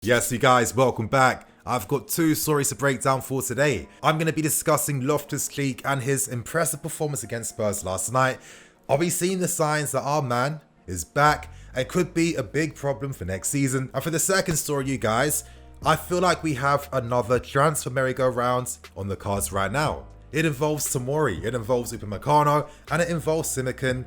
Yes, you guys, welcome back. I've got two stories to break down for today. I'm going to be discussing LoftusCheek and his impressive performance against Spurs last night. Are we seeing the signs that our man is back and could be a big problem for next season? And for the second story, you guys, I feel like we have another transfer merry-go-round on the cards right now. It involves Tomori, it involves upamecano, and it involves Simakan.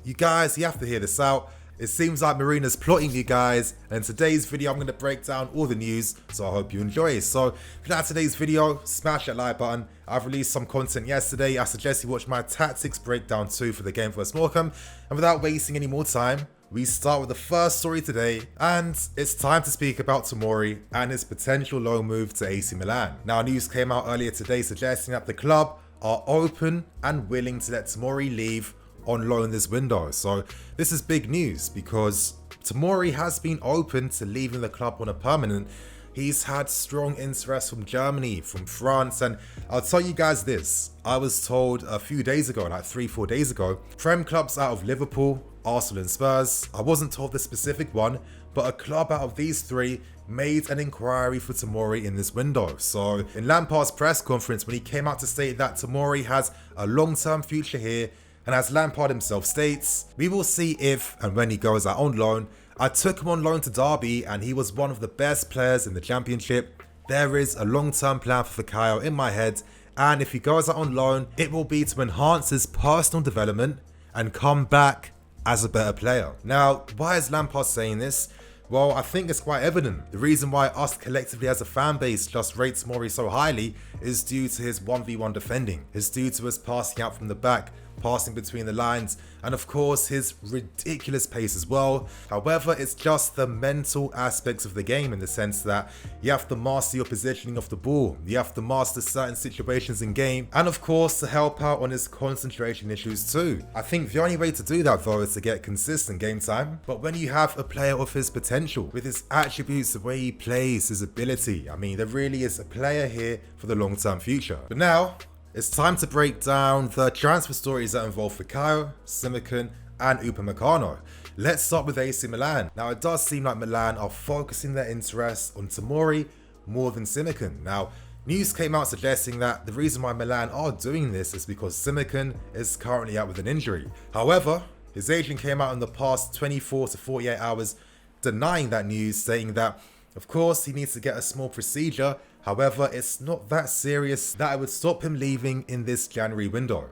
You guys, you have to hear this out. It seems like Marina's plotting you guys, and in today's video I'm going to break down all the news, so I hope you enjoy. So if you like today's video, smash that like button. I've released some content yesterday. I suggest you watch my tactics breakdown too for the game vs Morecambe. And without wasting any more time, we start with the first story today, and it's time to speak about Tomori and his potential loan move to AC Milan. Now, news came out earlier today suggesting that the club are open and willing to let Tomori leave on loan this window. So this is big news because Tomori has been open to leaving the club on a permanent. He's had strong interest from Germany, from France, and I'll tell you guys this. I was told a few days ago, like 3-4 days ago, Prem clubs out of Liverpool, Arsenal and Spurs. I wasn't told the specific one, but a club out of these three made an inquiry for Tomori in this window. So in Lampard's press conference, when he came out to state that Tomori has a long-term future here, and as Lampard himself states, we will see if and when he goes out on loan. I took him on loan to Derby and he was one of the best players in the championship. There is a long-term plan for Fikayo in my head, and if he goes out on loan, it will be to enhance his personal development and come back as a better player. Now, why is Lampard saying this? Well, I think it's quite evident. The reason why us collectively as a fan base just rates Tomori so highly is due to his 1v1 defending. It's due to his passing out from the back, passing between the lines, and of course his ridiculous pace as well. However, it's just the mental aspects of the game in the sense that you have to master your positioning of the ball, you have to master certain situations in game, and of course to help out on his concentration issues too. I think the only way to do that though is to get consistent game time. But when you have a player of his potential, with his attributes, the way he plays, his ability, I mean there really is a player here for the long-term future. But now, it's time to break down the transfer stories that involve Fikayo, Simakan, and upamecano. Let's start with AC Milan. Now, it does seem like Milan are focusing their interest on Tomori more than Simakan. Now, news came out suggesting that the reason why Milan are doing this is because Simakan is currently out with an injury. However, his agent came out in the past 24 to 48 hours denying that news, saying that of course he needs to get a small procedure. However, it's not that serious that it would stop him leaving in this January window.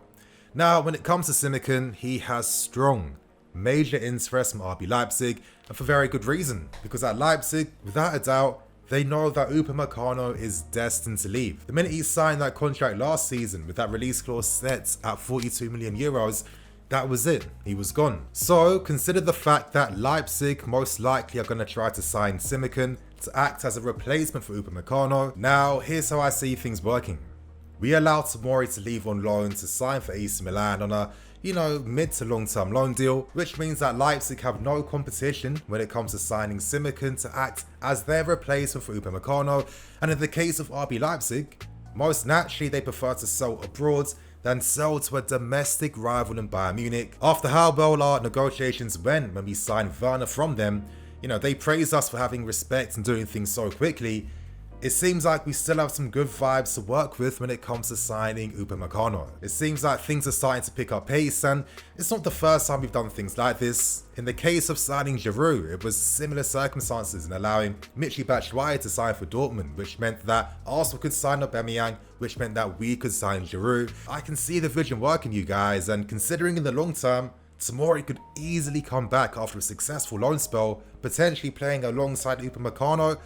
Now, when it comes to Simakan, he has strong, major interest from RB Leipzig, and for very good reason. Because at Leipzig, without a doubt, they know that upamecano is destined to leave. The minute he signed that contract last season with that release clause set at 42 million euros, that was it, he was gone. So consider the fact that Leipzig most likely are going to try to sign Simakan to act as a replacement for upamecano. Now, here's how I see things working. We allow Tomori to leave on loan to sign for AC Milan on a, mid to long-term loan deal, which means that Leipzig have no competition when it comes to signing Simakan to act as their replacement for upamecano. And in the case of RB Leipzig, most naturally they prefer to sell abroad than sell to a domestic rival in Bayern Munich. After how well our negotiations went when we signed Werner from them, they praised us for having respect and doing things so quickly. It seems like we still have some good vibes to work with when it comes to signing upamecano. It seems like things are starting to pick up pace, and it's not the first time we've done things like this. In the case of signing Giroud, it was similar circumstances in allowing Michy Batshuayi to sign for Dortmund, which meant that Arsenal could sign Aubameyang, which meant that we could sign Giroud. I can see the vision working, you guys, and considering in the long term, Tomori could easily come back after a successful loan spell, potentially playing alongside upamecano.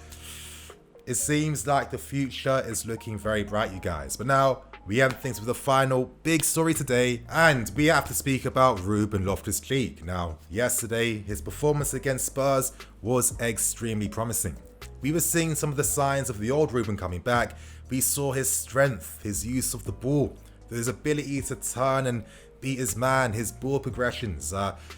It seems like the future is looking very bright, you guys. But now, we end things with the final big story today, and we have to speak about RubenLoftusCheek. Now, yesterday, his performance against Spurs was extremely promising. We were seeing some of the signs of the old Ruben coming back. We saw his strength, his use of the ball, his ability to turn and beat his man, his ball progressions,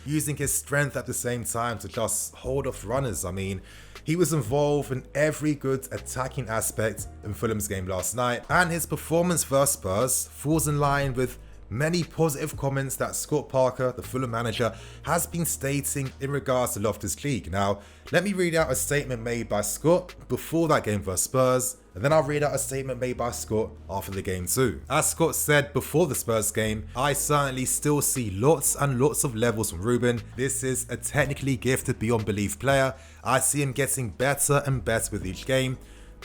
using his strength at the same time to just hold off runners. I mean, he was involved in every good attacking aspect in Fulham's game last night, and his performance versus Spurs falls in line with many positive comments that Scott Parker, the Fulham manager, has been stating in regards to LoftusCheek. Now, let me read out a statement made by Scott before that game versus Spurs, and then I'll read out a statement made by Scott after the game too. As Scott said before the Spurs game, I certainly still see lots and lots of levels from Ruben. This is a technically gifted beyond belief player. I see him getting better and better with each game.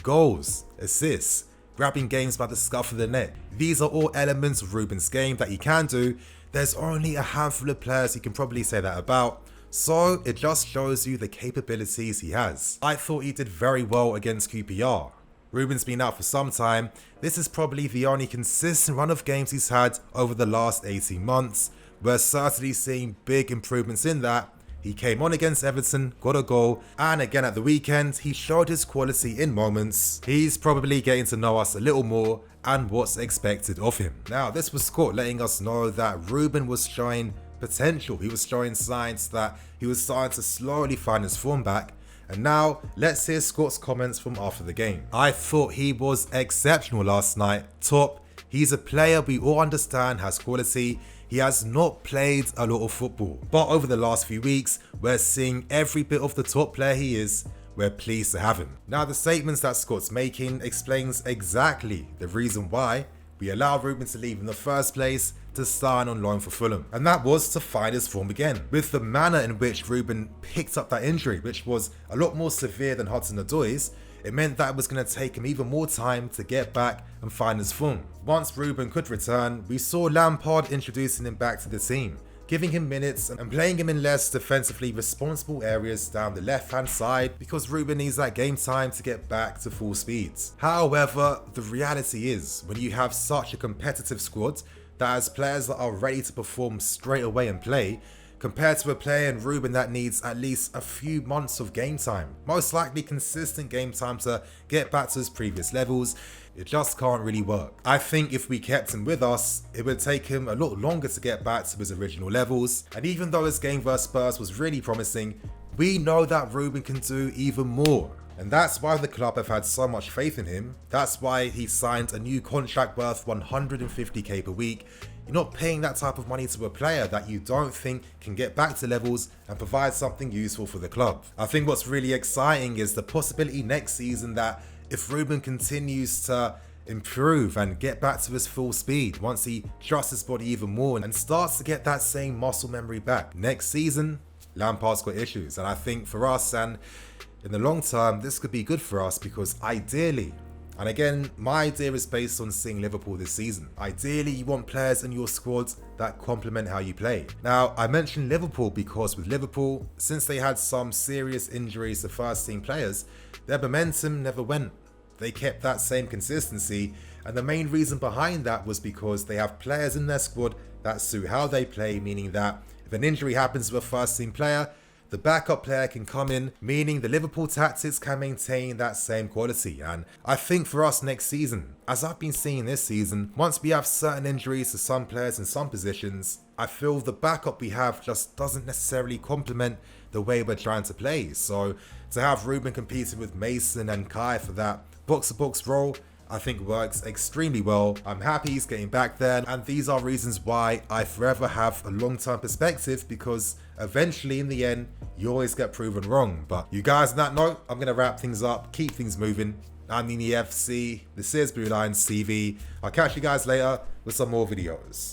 Goals, assists, grabbing games by the scuff of the neck. These are all elements of Ruben's game that he can do. There's only a handful of players you can probably say that about. So it just shows you the capabilities he has. I thought he did very well against QPR. Ruben's been out for some time. This is probably the only consistent run of games he's had over the last 18 months. We're certainly seeing big improvements in that. He came on against Everton, got a goal, and again at the weekend, he showed his quality in moments. He's probably getting to know us a little more and what's expected of him. Now, this was Scott letting us know that Ruben was showing potential. He was showing signs that he was starting to slowly find his form back. And now, let's hear Scott's comments from after the game. I thought he was exceptional last night, top. He's a player we all understand has quality. He has not played a lot of football, but over the last few weeks, we're seeing every bit of the top player he is. We're pleased to have him. Now, the statements that Scott's making explains exactly the reason why we allowed Ruben to leave in the first place to sign on loan for Fulham, and that was to find his form again. With the manner in which Ruben picked up that injury, which was a lot more severe than Hudson-Odoi's, it meant that it was going to take him even more time to get back and find his form. Once Ruben could return, we saw Lampard introducing him back to the team, giving him minutes and playing him in less defensively responsible areas down the left-hand side because Ruben needs that game time to get back to full speeds. However, the reality is, when you have such a competitive squad that has players that are ready to perform straight away and play, compared to a player in Ruben that needs at least a few months of game time, most likely consistent game time to get back to his previous levels, it just can't really work. I think if we kept him with us, it would take him a lot longer to get back to his original levels, and even though his game versus Spurs was really promising, we know that Ruben can do even more. And that's why the club have had so much faith in him. That's why he signed a new contract worth 150k per week. You're not paying that type of money to a player that you don't think can get back to levels and provide something useful for the club. I think what's really exciting is the possibility next season that if Ruben continues to improve and get back to his full speed, once he trusts his body even more and starts to get that same muscle memory back, next season, Lampard's got issues. And I think for us and in the long term, this could be good for us because ideally, and again, my idea is based on seeing Liverpool this season. Ideally, you want players in your squad that complement how you play. Now, I mentioned Liverpool because with Liverpool, since they had some serious injuries to first team players, their momentum never went. They kept that same consistency, and the main reason behind that was because they have players in their squad that suit how they play, meaning that if an injury happens to a first team player, the backup player can come in, meaning the Liverpool tactics can maintain that same quality. And I think for us next season, as I've been seeing this season, once we have certain injuries to some players in some positions, I feel the backup we have just doesn't necessarily complement the way we're trying to play. So to have Ruben competing with Mason and Kai for that box-to-box role, I think works extremely well. I'm happy he's getting back there, and these are reasons why I forever have a long-term perspective, because eventually in the end you always get proven wrong. But you guys, on that note, I'm gonna wrap things up, keep things moving. I'm Nini FC, this is Blue Lions TV. I'll catch you guys later with some more videos.